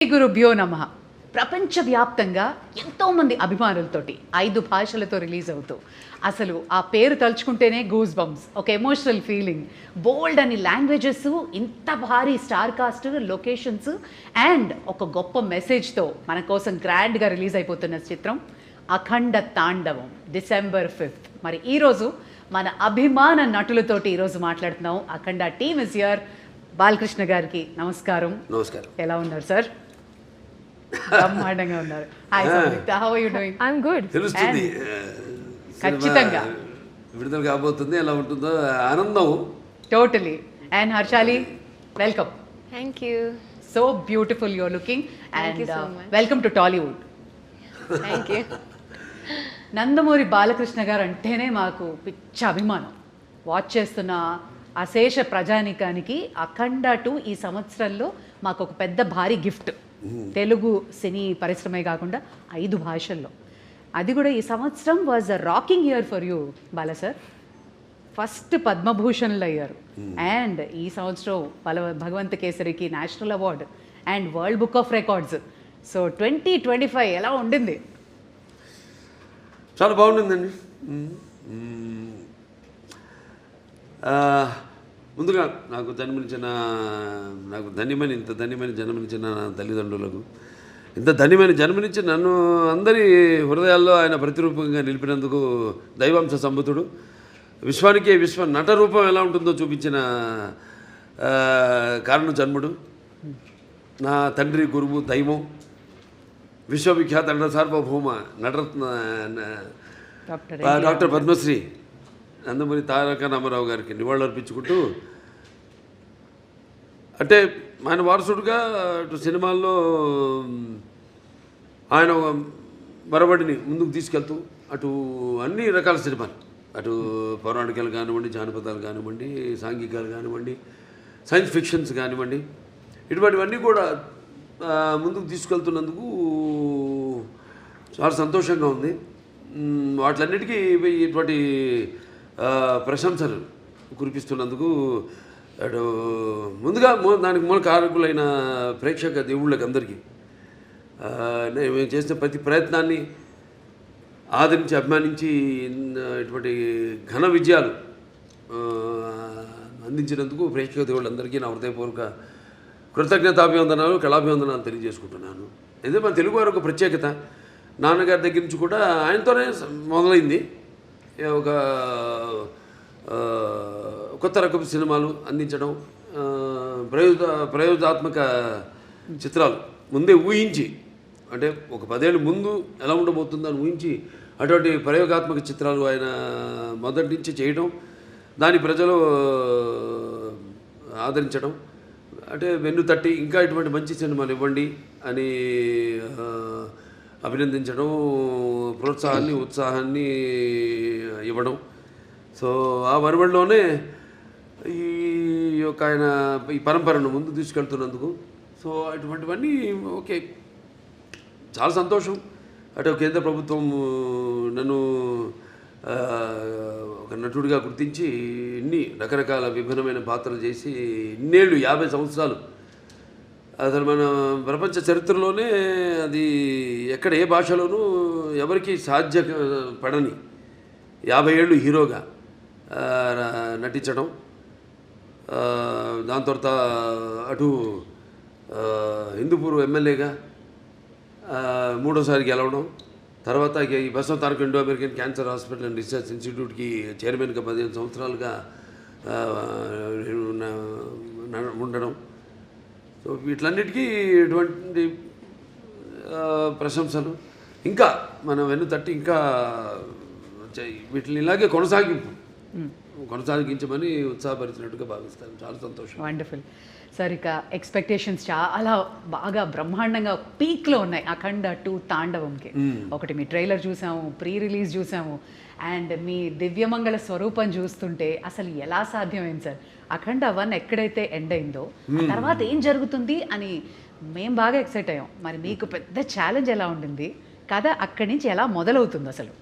శ్రీ గురుభ్యో నమః. ప్రపంచవ్యాప్తంగా ఎంతోమంది అభిమానులతోటి 5 భాషలతో రిలీజ్ అవుతూ అసలు ఆ పేరు తలుచుకుంటేనే గూస్ బంప్స్, ఒక ఎమోషనల్ ఫీలింగ్, బోల్డ్ అని లాంగ్వేజెస్, ఇంత భారీ స్టార్ కాస్ట్, లొకేషన్స్ అండ్ ఒక గొప్ప మెసేజ్తో మన కోసం గ్రాండ్గా రిలీజ్ అయిపోతున్న చిత్రం అఖండ తాండవం December 5th. మరి ఈరోజు మన అభిమాన నటులతోటి ఈరోజు మాట్లాడుతున్నాం. Akhanda team is here. Balakrishna గారికి నమస్కారం. నమస్కారం. ఎలా ఉన్నారు సార్? బ్రహ్మాండంగా ఉన్నారు. Hi Samyuktha, how are you doing? I am good. తెలుస్తుంది ఖచ్చితంగా విడుదల కాబోతుంది, ఎలా ఉంటుందో ఆనందం. Totally. And Harshali, welcome. Thank you. So beautiful you are looking Thank you and so much. Welcome to Tollywood. Thank you. Nandamuri Balakrishna గారు అంటేనే మాకు పిచ్చ అభిమానం. వాచ్ చేస్తున్న అశేష ప్రజానికానికి అఖండ 2 ఈ సంవత్సరంలో మాకు ఒక పెద్ద భారీ గిఫ్ట్. తెలుగు సినీ పరిశ్రమే కాకుండా 5 భాషల్లో. అది కూడా ఈ సంవత్సరం was a rocking year for you Bala sir. First పద్మభూషణ్లు అయ్యారు అండ్ ఈ సంవత్సరం భగవంత కేసరికి national award and world book of records. So 2025 ఎలా ఉండింది? చాలా బాగుండిందండి. ముందుగా నాకు ఇంత ధన్యమైన జన్మనిచ్చిన నా తల్లిదండ్రులకు, ఇంత ధన్యమైన జన్మనిచ్చి నన్ను అందరి హృదయాల్లో ఆయన ప్రతిరూపంగా నిలిపినందుకు దైవాంశ సంభూతుడు, విశ్వానికే విశ్వ నట రూపం ఎలా ఉంటుందో చూపించిన కారణ జన్ముడు, నా తండ్రి గురువు దైవం, విశ్వవిఖ్యాత నట సార్వభౌమ నటరత్న డాక్టర్ పద్మశ్రీ నందమూరి తారక రామారావు గారికి నివాళులర్పించుకుంటూ, అంటే ఆయన వారసుడుగా అటు సినిమాల్లో ఆయన మరబడిని ముందుకు తీసుకెళ్తూ అటు అన్ని రకాల సినిమాలు, అటు పౌరాణికాలు కానివ్వండి, జానపదాలు కానివ్వండి, సాంఘికాలు కానివ్వండి, సైన్స్ ఫిక్షన్స్ కానివ్వండి, ఇటువంటివన్నీ కూడా ముందుకు తీసుకెళ్తున్నందుకు చాలా సంతోషంగా ఉంది. వాటిలన్నిటికీ ఇటువంటి ప్రశంసలు కురిపిస్తున్నందుకు అటు ముందుగా దానికి మూల కారకులైన ప్రేక్షక దేవుళ్ళకి అందరికీ మేము చేసిన ప్రతి ప్రయత్నాన్ని ఆదరించి అభిమానించి ఇటువంటి ఘన విజయాలు అందించినందుకు ప్రేక్షక దేవుళ్ళందరికీ నా హృదయపూర్వక కృతజ్ఞతాభివందనాలు, కళాభివందనాలు తెలియజేసుకుంటున్నాను. ఎందుకంటే మన తెలుగు వారు ఒక ప్రత్యేకత. నాన్నగారి దగ్గర నుంచి కూడా ఆయనతోనే మొదలైంది. ఒక కొత్త రకపు సినిమాలు అందించడం, ప్రయోగాత్మక చిత్రాలు ముందే ఊహించి, అంటే ఒక 10 ఏళ్ళ ముందు ఎలా ఉండబోతుందని ఊహించి అటువంటి ప్రయోగాత్మక చిత్రాలు ఆయన మొదటి నుంచి చేయడం, దాని ప్రజలు ఆదరించడం, అంటే వెన్ను తట్టి ఇంకా ఇటువంటి మంచి సినిమాలు ఇవ్వండి అని అభినందించడం, ప్రోత్సాహాన్ని ఉత్సాహాన్ని ఇవ్వడం. సో ఆ వరవడిలోనే ఈ యొక్క ఆయన ఈ పరంపరను ముందు తీసుకెళ్తున్నందుకు సో అటువంటివన్నీ ఓకే, చాలా సంతోషం. అటు కేంద్ర ప్రభుత్వం నన్ను ఒక నటుడిగా గుర్తించి ఇన్ని రకరకాల విభిన్నమైన పాత్రలు చేసి ఇన్నేళ్ళు 50 సంవత్సరాలు అసలు మన ప్రపంచ చరిత్రలోనే అది ఎక్కడ ఏ భాషలోనూ ఎవరికి సాధ్యపడని 50 ఏళ్ళు హీరోగా నటించడం, దాని తర్వాత అటు హిందూపూర్ ఎమ్మెల్యేగా 3వసారి గెలవడం, తర్వాత ఈ Basavataraka Indo American cancer hospital and research ఇన్స్టిట్యూట్కి చైర్మన్గా 15 సంవత్సరాలుగా ఉండడం. సో వీటిలన్నిటికీ ఇటువంటి ప్రశంసలు ఇంకా మనం వెన్ను తట్టి ఇంకా వీటిని ఇలాగే కొనసాగించమని ఉత్సాహపరిచినట్టుగా భావిస్తాను. చాలా సంతోషం. Wonderful sir. ఇక ఎక్స్పెక్టేషన్స్ చాలా బాగా బ్రహ్మాండంగా పీక్లో ఉన్నాయి అఖండ 2 తాండవంకి. ఒకటి మీ ట్రైలర్ చూసాము, ప్రీ రిలీజ్ చూసాము, అండ్ మీ దివ్యమంగళ స్వరూపం చూస్తుంటే అసలు ఎలా సాధ్యమైంది సార్? అఖండ 1 ఎక్కడైతే ఎండ్ అయిందో తర్వాత ఏం జరుగుతుంది అని మేము బాగా ఎక్సైట్ అయ్యాం. మరి మీకు పెద్ద ఛాలెంజ్ ఎలా ఉండింది? కథ అక్కడి నుంచి ఎలా మొదలవుతుంది అసలు?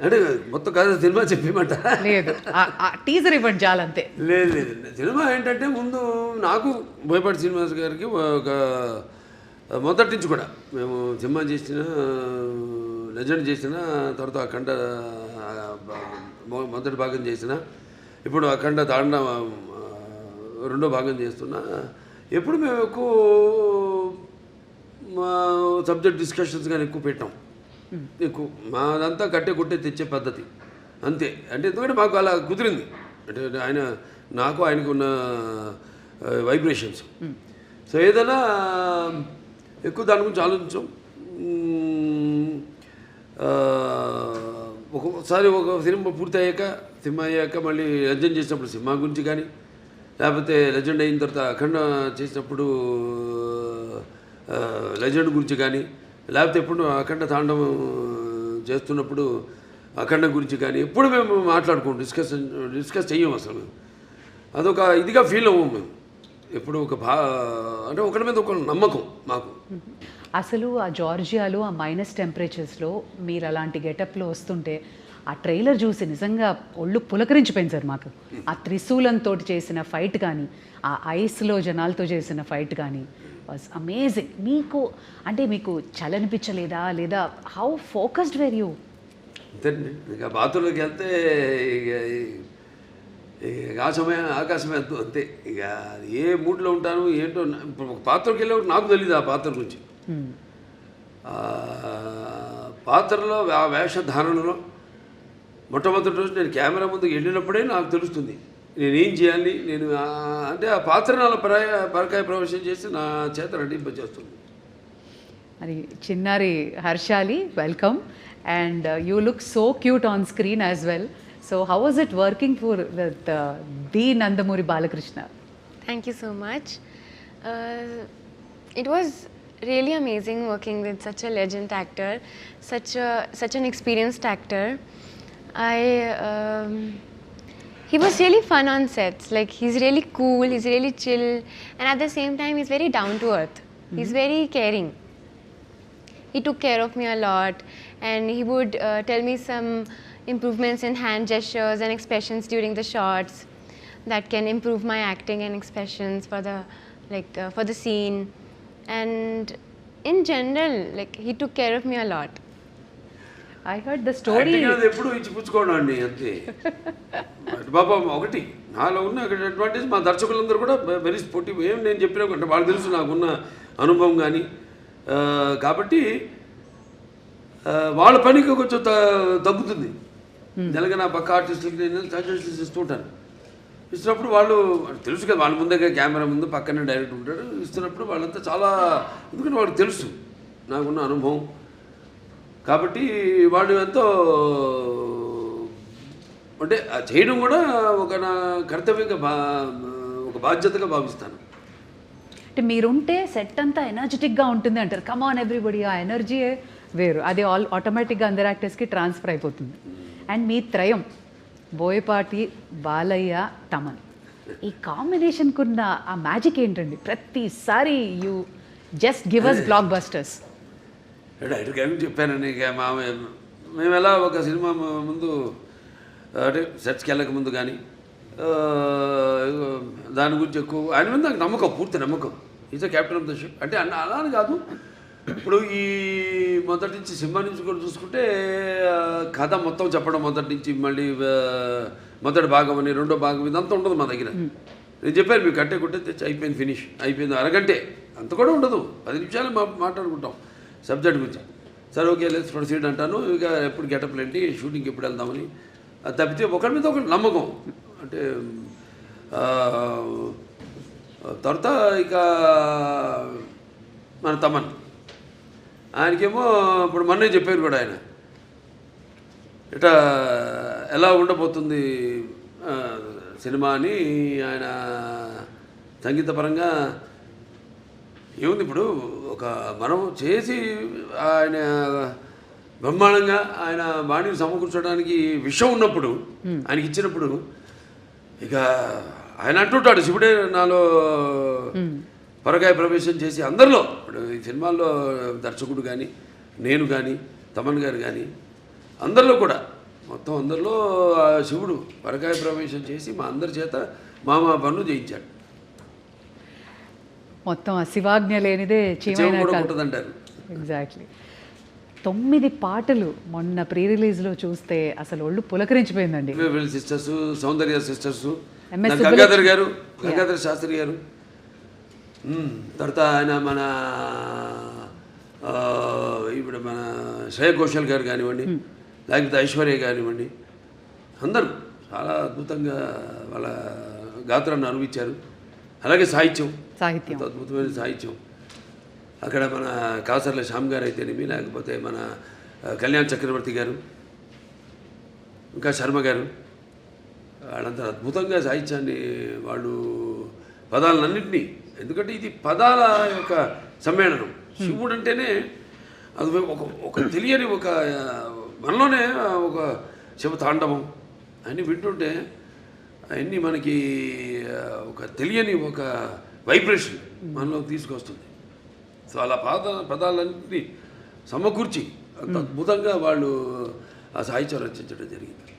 అంటే మొత్తం కథ సినిమా చెప్పేయమంటారా? లేదు, టీజర్ ఇవ్వండి చాలంతే. లేదు లేదు, సినిమా ఏంటంటే ముందు నాకు బోయపాటి శ్రీనివాస్ గారికి ఒక మొదటి నుంచి కూడా మేము సినిమా చేసిన, లెజెండ్ చేసిన, తర్వాత అఖండ మొదటి భాగం చేసిన, ఇప్పుడు అఖండ తాండ రెండో భాగం చేస్తున్నా. ఎప్పుడు మేము ఎక్కువ మా సబ్జెక్ట్ డిస్కషన్స్ కానీ ఎక్కువ పెట్టాం. ఎక్కువ మాదంతా కట్టే కొట్టే తెచ్చే పద్ధతి అంతే. అంటే ఎందుకంటే మాకు అలా కుదిరింది, అంటే ఆయన నాకు ఆయనకు ఉన్న వైబ్రేషన్స్. సో ఏదైనా ఎక్కువ దాని గురించి ఆలోచించాం. ఒక్కొక్కసారి ఒక సినిమా పూర్తి అయ్యాక మళ్ళీ లెజెండ్ చేసినప్పుడు సినిమా గురించి కానీ, లేకపోతే లెజెండ్ అయిన తర్వాత అఖండ చేసినప్పుడు లెజెండ్ గురించి కానీ, లేకపోతే ఎప్పుడు అఖండ తాండవం చేస్తున్నప్పుడు అఖండ గురించి కానీ ఎప్పుడు మేము మాట్లాడుకోం, డిస్కస్ చెయ్యం అసలు. అదొక ఇదిగా ఫీల్ అవ్వం మేము ఎప్పుడు. అంటే ఒకరి మీద ఒక నమ్మకం మాకు. అసలు ఆ జార్జియాలో ఆ మైనస్ టెంపరేచర్స్లో మీరు అలాంటి గెటప్లో వస్తుంటే ఆ ట్రైలర్ చూసి నిజంగా ఒళ్ళు పులకరించిపోయింది సార్ మాకు. ఆ త్రిశూలంతో చేసిన ఫైట్ కానీ, ఆ ఐస్లో జనాలతో చేసిన ఫైట్ కానీ వాజ్ అమేజింగ్. మీకు చలనిపించలేదా, లేదా హౌ ఫోకస్డ్ వేర్ యూ? అంతేనండి, ఇక బాత్రూంలోకి వెళ్తే ఇక ఆకాశమే అంతే. ఇక ఏ మూడ్లో ఉంటాను ఏంటో. ఇప్పుడు ఒక పాత్రకి వెళ్ళేవాడు నాకు తెలియదు ఆ పాత్ర గురించి. పాత్రలో ఆ వేషధారణలో మొట్టమొదటి రోజు నేను కెమెరా ముందుకు వెళ్ళినప్పుడే నాకు తెలుస్తుంది నేనేం చేయాలి. నేను అంటే ఆ పాత్ర అలా పరకాయ ప్రవేశం చేసి నా చేత నటింపజేస్తుంది. మరి చిన్నారి Harshali, welcome. And you look so cute on screen as well. So how was it working for the Nandamuri Balakrishna? Thank you so much. It was really amazing working with such a legend actor, such an experienced actor. He was really fun on sets. Like, he's really cool, he's really chill, and at the same time he's very down to earth. He's very caring. He took care of me a lot, and he would tell me some improvements in hand gestures and expressions during the shots that can improve my acting and expressions for the scene. And in general, like, he took care of me a lot. I heard the story. ఎప్పుడు ఇచ్చి పుచ్చుకోవడం అండి అంతే. బాబా ఒకటి నాలో ఉన్న advantage, మా దర్శకులందరూ కూడా very sportive. ఏం నేను చెప్పినా అంటే వాళ్ళు తెలుసు నాకున్న అనుభవం కానీ, కాబట్టి వాళ్ళ పనికి కొంచెం తగ్గుతుంది. జనగా నా పక్క ఆర్టిస్టులకి నేను సజెషన్స్ ఇస్తూ ఉంటాను. ఇస్తున్నప్పుడు వాళ్ళు తెలుసు కదా, వాళ్ళ ముందే కెమెరా ముందు పక్కనే డైరెక్ట్ ఉంటాడు. ఇస్తున్నప్పుడు వాళ్ళంతా చాలా, ఎందుకంటే వాళ్ళకి తెలుసు నాకున్న అనుభవం. కాబట్టి వాళ్ళు ఎంతో అంటే చేయడం కూడా ఒక నా కర్తవ్యంగా ఒక బాధ్యతగా భావిస్తాను. అంటే మీరుంటే సెట్ అంతా ఎనర్జెటిక్గా ఉంటుంది అంటారు. కమాన్ ఎవ్రీబడి, ఆ ఎనర్జీయే వేరు. అది ఆటోమేటిక్గా అందరు యాక్టర్స్కి ట్రాన్స్ఫర్ అయిపోతుంది. అండ్ మీ త్రయం బోయపాటి, బాలయ్య, తమన్, ఈ కాంబినేషన్కున్న ఆ మ్యాజిక్ ఏంటండి? ప్రతిసారి you just give us blockbusters. డైరెక్ట్గా చెప్పానండి. ఇక మేము ఎలా ఒక సినిమా ముందు అంటే సెట్స్కి వెళ్ళక ముందు కానీ దాని గురించి ఎక్కువ ఆయన మీద నాకు నమ్మకం, పూర్తి నమ్మకం. Is a captain of the ship. అంటే అలా అని కాదు, ఇప్పుడు ఈ మొదటి నుంచి సినిమా నుంచి కూడా చూసుకుంటే కథ మొత్తం చెప్పడం మొదటి నుంచి, మళ్ళీ మొదటి భాగం అని రెండో భాగం ఇదంతా ఉండదు మా దగ్గర. నేను చెప్పాను మీకు కట్టే కొట్టే తెచ్చి అయిపోయింది, ఫినిష్ అయిపోయింది, అరగంటే అంత కూడా ఉండదు, 10 నిమిషాలు మాట్లాడుకుంటాం సబ్జెక్ట్ గురించి. సరే ఓకే లెట్స్ ప్రొసీడ్ అంటాను. ఇక ఎప్పుడు గెటప్లు ఏంటి, షూటింగ్కి ఎప్పుడు వెళ్దామని. అది తప్పితే ఒకరి మీద ఒకటి నమ్మకం. అంటే తర్వాత ఇక మన తమన్, ఆయనకేమో ఇప్పుడు మొన్నే చెప్పారు కూడా ఆయన ఇట్లా ఎలా ఉండబోతుంది సినిమా అని. ఆయన సంగీతపరంగా ఏముంది, ఇప్పుడు ఒక మనం చేసి ఆయన బ్రహ్మాండంగా ఆయన బాణీని సమకూర్చడానికి విషయం ఉన్నప్పుడు, ఆయనకి ఇచ్చినప్పుడు, ఇక ఆయన అంటుంటాడు శివుడే నాలో పరకాయ ప్రవేశం చేసి అందరిలో. ఇప్పుడు ఈ సినిమాల్లో దర్శకుడు కానీ, నేను కానీ, తమన్ గారు కానీ, అందరిలో కూడా మొత్తం అందరిలో ఆ శివుడు పరకాయ ప్రవేశం చేసి మా అందరి చేత మా పనులు చేయించాడు. మొత్తం ఆ శివాజ్ఞ లేనిదే చీమైనా కూడా కాదు. ఉంటుందంటారు. ఎగ్జాక్ట్లీ. 9 పాటలు మొన్న ప్రీ రిలీజ్లో చూస్తే అసలు ఒళ్ళు పులకరించిపోయిందండి. వీళ్ళ సిస్టర్స్, సౌందర్య సిస్టర్స్, MS గంగాధర్ గారు, గంగాధర్ శాస్త్రి గారు, తర్వాత ఆయన మన ఇప్పుడు మన శ్రేయ ఘోషల్ గారు కానివ్వండి, లేకపోతే ఐశ్వర్య కానివ్వండి, అందరూ చాలా అద్భుతంగా వాళ్ళ గాత్రాన్ని అనుభవించారు. అలాగే సాహిత్యం, అద్భుతమైన సాహిత్యం. అక్కడ మన కాసర్ల శ్యామ్ గారు అయితేనేమి, లేకపోతే మన కళ్యాణ్ చక్రవర్తి గారు, ఇంకా శర్మ గారు, వాళ్ళంతా అద్భుతంగా సాహిత్యాన్ని వాళ్ళు పదాలన్నింటినీ, ఎందుకంటే ఇది పదాల యొక్క సమ్మేళనం. శివుడు అంటేనే అది ఒక తెలియని ఒక మనలోనే ఒక శివతాండవం అన్నీ వింటుంటే అవన్నీ మనకి ఒక తెలియని ఒక వైబ్రేషన్ మనలో తీసుకొస్తుంది. సో అలా పదాలన్నింటినీ సమకూర్చి అంత అద్భుతంగా వాళ్ళు ఆ సాహిత్యం రచించడం జరిగింది.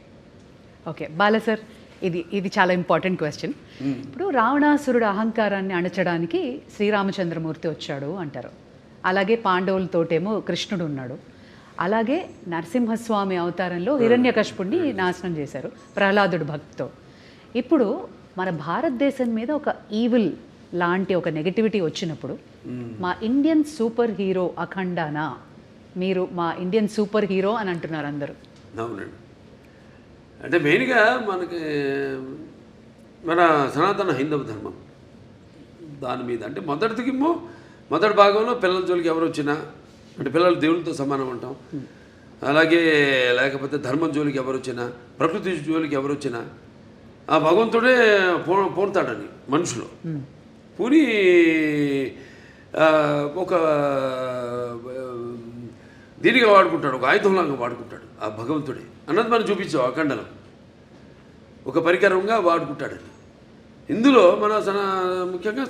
ఓకే బాల సార్, ఇది చాలా ఇంపార్టెంట్ క్వశ్చన్. ఇప్పుడు రావణాసురుడు అహంకారాన్ని అణచడానికి శ్రీరామచంద్రమూర్తి వచ్చాడు అంటారు. అలాగే పాండవులతోటేమో కృష్ణుడు ఉన్నాడు. అలాగే నరసింహస్వామి అవతారంలో హిరణ్యకశిపుణ్ణి నాశనం చేశారు ప్రహ్లాదుడు భక్తితో. ఇప్పుడు మన భారతదేశం మీద ఒక ఈవిల్ లాంటి ఒక నెగటివిటీ వచ్చినప్పుడు మా ఇండియన్ సూపర్ హీరో అఖండానా, మీరు మా ఇండియన్ సూపర్ హీరో అని అంటున్నారు అందరూ. అవునండి. అంటే మెయిన్గా మనకి మన సనాతన హైందవ ధర్మం దాని మీద, అంటే మొదటి భాగంలో పిల్లల జోలికి ఎవరు వచ్చినా, అంటే పిల్లలు దేవునితో సమానం అంటాం. అలాగే లేకపోతే ధర్మం జోలికి ఎవరు వచ్చినా, ప్రకృతి జోలికి ఎవరు వచ్చినా ఆ భగవంతుడే పూనుతాడని మనుషులు పూని ఒక దీనిగా వాడుకుంటాడు, ఒక ఆయుధంలాగా వాడుకుంటాడు ఆ భగవంతుడే అన్నది మనం చూపించాం. అఖండలో ఒక పరికరంగా వాడుకుంటాడని. ఇందులో మన ముఖ్యంగా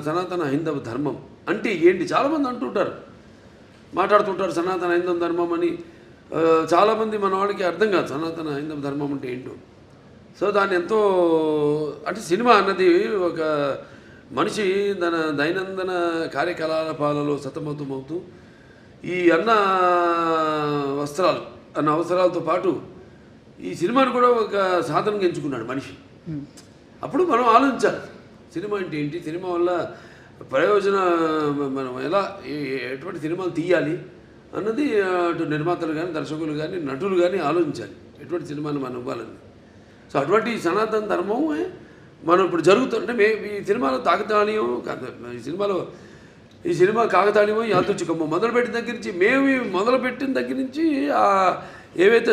సనాతన హైందవ ధర్మం అంటే ఏంటి చాలామంది అంటుంటారు, మాట్లాడుతుంటారు సనాతన హైందవ ధర్మం అని. చాలామంది మన వాళ్ళకి అర్థం కాదు సనాతన హైందవ ధర్మం అంటే ఏంటో. సో దాన్ని ఎంతో, అంటే సినిమా అన్నది ఒక మనిషి తన దైనందిన కార్యకలాపాలలో సతమతమవుతూ ఈ అన్న అవసరాలతో పాటు ఈ సినిమాను కూడా ఒక సాధనంగా ఎంచుకున్నాడు మనిషి. అప్పుడు మనం ఆలోచించాలి సినిమా అంటే ఏంటి, సినిమా వల్ల మనం ఎలా ఎటువంటి సినిమాలు తీయాలి అన్నది అటు నిర్మాతలు కానీ, దర్శకులు కానీ, నటులు కానీ ఆలోచించాలి ఎటువంటి సినిమాను మనం ఇవ్వాలని. సో అటువంటి సనాతన ధర్మం మనం ఇప్పుడు జరుగుతుంటే ఈ సినిమాలో తాకతాళీయం ఈ సినిమా కాకతాళీయమో యాదృచ్ఛికమో మొదలుపెట్టిన దగ్గర నుంచి, మొదలుపెట్టిన దగ్గర నుంచి ఏవైతే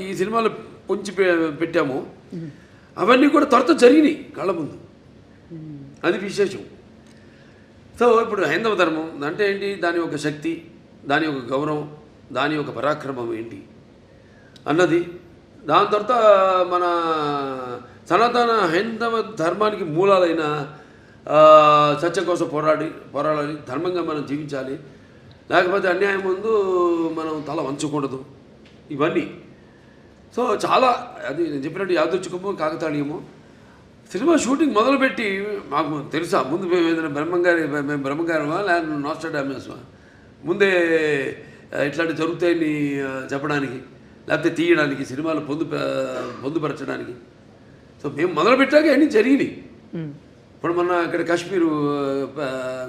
ఈ సినిమాలు పొంచి పెట్టామో అవన్నీ కూడా త్వరతో జరిగినాయి కళ్ళ ముందు. అది విశేషం. సో ఇప్పుడు హైందవ ధర్మం అంటే ఏంటి, దాని యొక్క శక్తి, దాని యొక్క గౌరవం, దాని యొక్క పరాక్రమం ఏంటి అన్నది. దాని తర్వాత మన సనాతన హైందవ ధర్మానికి మూలాలైన సత్యం కోసం పోరాడాలి, ధర్మంగా మనం జీవించాలి, లేకపోతే అన్యాయం ముందు మనం తల వంచకూడదు, ఇవన్నీ. సో చాలా అది నేను చెప్పినట్టు యాదృచ్ఛికమో కాకతాళీయమో. సినిమా షూటింగ్ మొదలుపెట్టి మాకు తెలుసా ముందు మేము ఏదైనా బ్రహ్మంగారమా లేకపోతే నాస్ట్రాడామస్మా ముందే ఇట్లాంటి జరుగుతాయని చెప్పడానికి, లేకపోతే తీయడానికి, సినిమాలు పొందుపరచడానికి. సో మేము మొదలుపెట్టాక అన్నీ జరిగినాయి. ఇప్పుడు మొన్న ఇక్కడ కాశ్మీరు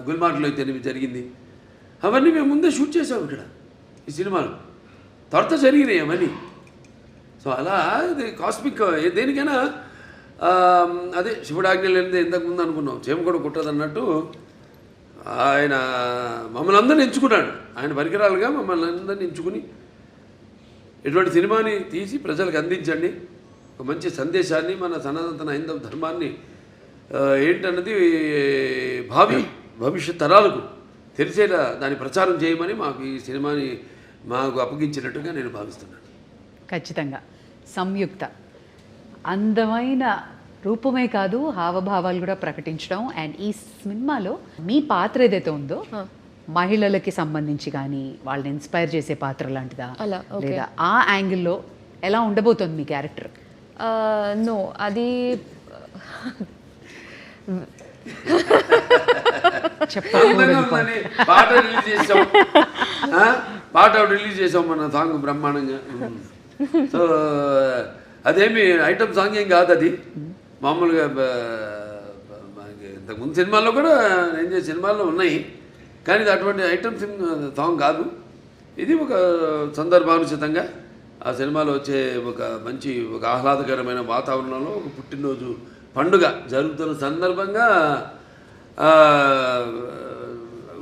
గుల్మార్గ్లో అయితే జరిగింది, అవన్నీ మేము ముందే షూట్ చేసాము ఇక్కడ ఈ సినిమాలు, త్వరత జరిగినాయి అవన్నీ. సో అలా ఇది కాస్మిక్ దేనికైనా అదే శివుడాజ్ఞ లేనిదే ఇంతకుముందు అనుకున్నాం చేమ కూడా కుట్టదు అన్నట్టు ఆయన మమ్మల్ని అందరిని ఎంచుకున్నాడు. ఆయన పరికరాలుగా మమ్మల్ని అందరిని ఎంచుకుని ఇటువంటి సినిమాని తీసి ప్రజలకు అందించండి, ఒక మంచి సందేశాన్ని, మన సనాతన హైందవ ధర్మాన్ని ఏంటన్నది భవిష్యత్ తరాలకు తెలిసేలా దాన్ని ప్రచారం చేయమని మాకు ఈ సినిమాని మాకు అప్పగించినట్టుగా నేను భావిస్తున్నాను. ఖచ్చితంగా సంయుక్త అందమైన రూపమే కాదు హావభావాలు కూడా ప్రకటించడం. అండ్ ఈ సినిమాలో మీ పాత్ర ఏదైతే ఉందో మహిళలకి సంబంధించి కానీ వాళ్ళని ఇన్స్పైర్ చేసే పాత్ర లాంటిదా లేదా ఆ యాంగిల్లో ఎలా ఉండబోతుంది మీ క్యారెక్టర్? నో అది అందంగా ఉందని పాట రిలీజ్ చేసాం, పాట రిలీజ్ చేసాం మన సాంగ్ బ్రహ్మాండంగా. సో అదేమి ఐటమ్ సాంగ్ ఏం కాదు, అది మామూలుగా ఇంతకుముందు సినిమాల్లో కూడా నేను చేసిన సినిమాల్లో ఉన్నాయి, కానీ ఇది అటువంటి ఐటమ్ సాంగ్ కాదు. ఇది ఒక సందర్భానుచితంగా ఆ సినిమాలో వచ్చే ఒక ఆహ్లాదకరమైన వాతావరణంలో ఒక పుట్టినరోజు పండుగ జరుగుతున్న సందర్భంగా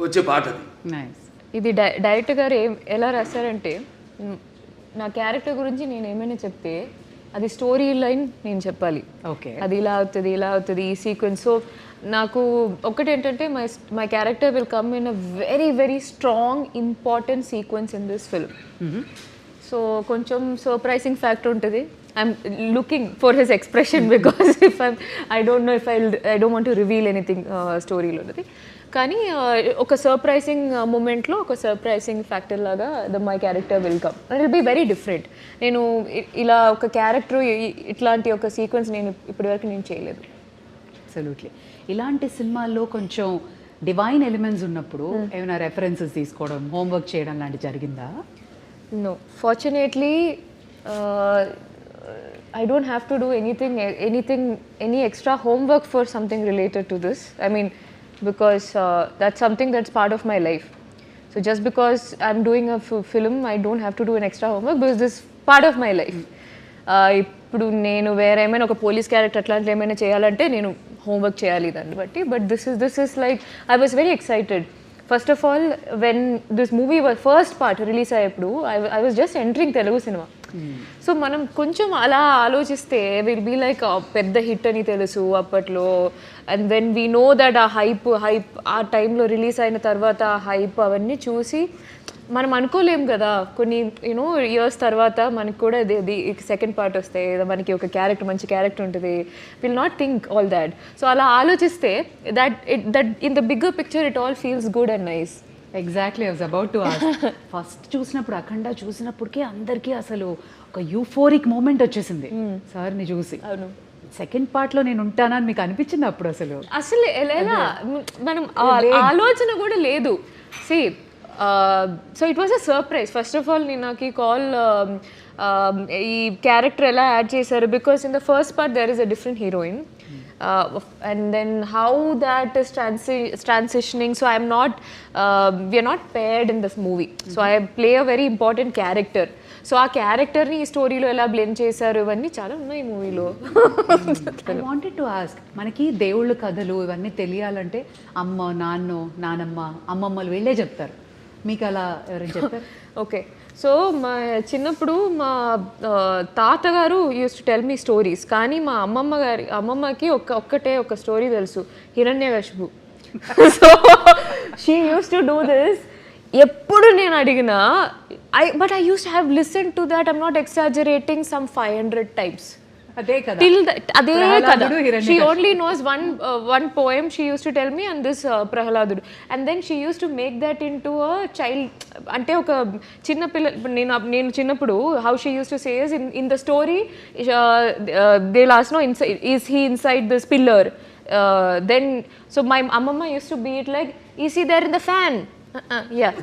వచ్చే పాట అది. నైస్. ఇది డైరెక్టర్ గారు ఎలా రాశారంటే, నా క్యారెక్టర్ గురించి నేను ఏమైనా చెప్తే అది స్టోరీ లైన్ నేను చెప్పాలి. ఓకే. అది ఇలా అవుతుంది ఈ సీక్వెన్స్. సో నాకు ఒకటి ఏంటంటే my character will come in a very very strong important sequence in this film. So కొంచెం సర్ప్రైజింగ్ ఫ్యాక్టర్ ఉంటుంది. I'm looking for his expression because if I don't know if I don't want to reveal anything స్టోరీలో ఉన్నది. కానీ ఒక surprising మూమెంట్లో ఒక surprising factor లాగా my character will come and will be very different. నేను ఇలా ఒక క్యారెక్టర్ ఇట్లాంటి ఒక సీక్వెన్స్ నేను ఇప్పటివరకు నేను చేయలేదు. అబ్సల్యూట్లీ. ఇలాంటి సినిమాల్లో కొంచెం డివైన్ ఎలిమెంట్స్ ఉన్నప్పుడు ఏమైనా రెఫరెన్సెస్ తీసుకోవడం, హోంవర్క్ చేయడం లాంటి జరిగిందా? No, fortunately, I don't have to do any extra homework for something related to this. I mean, because that's something that's part of my life. So just because I'm doing a film, I don't have to do an extra homework because this is part of my life. ఇప్పుడు నేను వేరే ఏమైనా ఒక police character అట్లాంటి ఏమైనా చేయాలంటే నేను homework చేయాలి దాన్ని బట్టి. But this is like I was very excited. First of all when this movie first part release అయ్యేప్పుడు I was just entering Telugu cinema. So మనం కొంచెం అలా ఆలోచిస్తే విల్ బీ లైక్ పెద్ద హిట్ అని తెలుసు అప్పట్లో. And when we know that ఆ హైప్ ఆ టైంలో రిలీజ్ అయిన తర్వాత ఆ హైప్ అవన్నీ చూసి మనం అనుకోలేం కదా, కొన్ని యూనో ఇయర్స్ తర్వాత మనకి కూడా సెకండ్ పార్ట్ వస్తే మనకి ఒక క్యారెక్టర్ మంచి క్యారెక్టర్ ఉంటుంది. Will not think all that. So అలా ఆలోచిస్తే that in the bigger picture it all feels good and nice. Exactly. I was about to ask. First చూసినప్పుడు అఖండ చూసినప్పటికీ అందరికీ అసలు ఒక యూఫోరిక్ మూమెంట్ వచ్చేసింది సార్ని చూసి. అవును. సెకండ్ పార్ట్లో నేను ఉంటానని మీకు అనిపించింది అప్పుడు? అసలు ఎలా మనం ఆలోచన కూడా లేదు. See so it was a surprise. First of all నేను నాకు ఈ కాల్ ఈ క్యారెక్టర్ ఎలా యాడ్ చేశారు, because in the first part there is a different heroine and then how that is transitioning. So I'm not we are not paired in this movie. So I play a very important character. So ఆ క్యారెక్టర్ని ఈ స్టోరీలో ఎలా blend చేశారు ఇవన్నీ చాలా ఉన్నాయి ఈ మూవీలో. ఐ వాంటెడ్ టు ఆస్క్, మనకి దేవుళ్ళ కథలు ఇవన్నీ తెలియాలంటే అమ్మ, నానమ్మ, అమ్మమ్మలు వీళ్ళే చెప్తారు. మీకు అలా ఎవరైనా చెప్తారు? ఓకే. సో మా చిన్నప్పుడు మా తాతగారు used to tell me stories. కానీ మా అమ్మమ్మకి ఒక్కటే ఒక స్టోరీ తెలుసు, Hiranyakashipu. So she used to do this. ఎప్పుడు నేను అడిగినా but I used to have listen to that, I'm not exaggerating, some 500 times. అదే కదా. అదే కదా. She only knows one poem she used to tell me, and this ప్రహ్లాదుడు. And then she used to make that into a child, అంటే ఒక చిన్న పిల్ల. నేను చిన్నప్పుడు how she used to say is in the story they'll ask, no, is he inside this pillar? Then so my amma used to be it like, is he there in the fan? Yeah.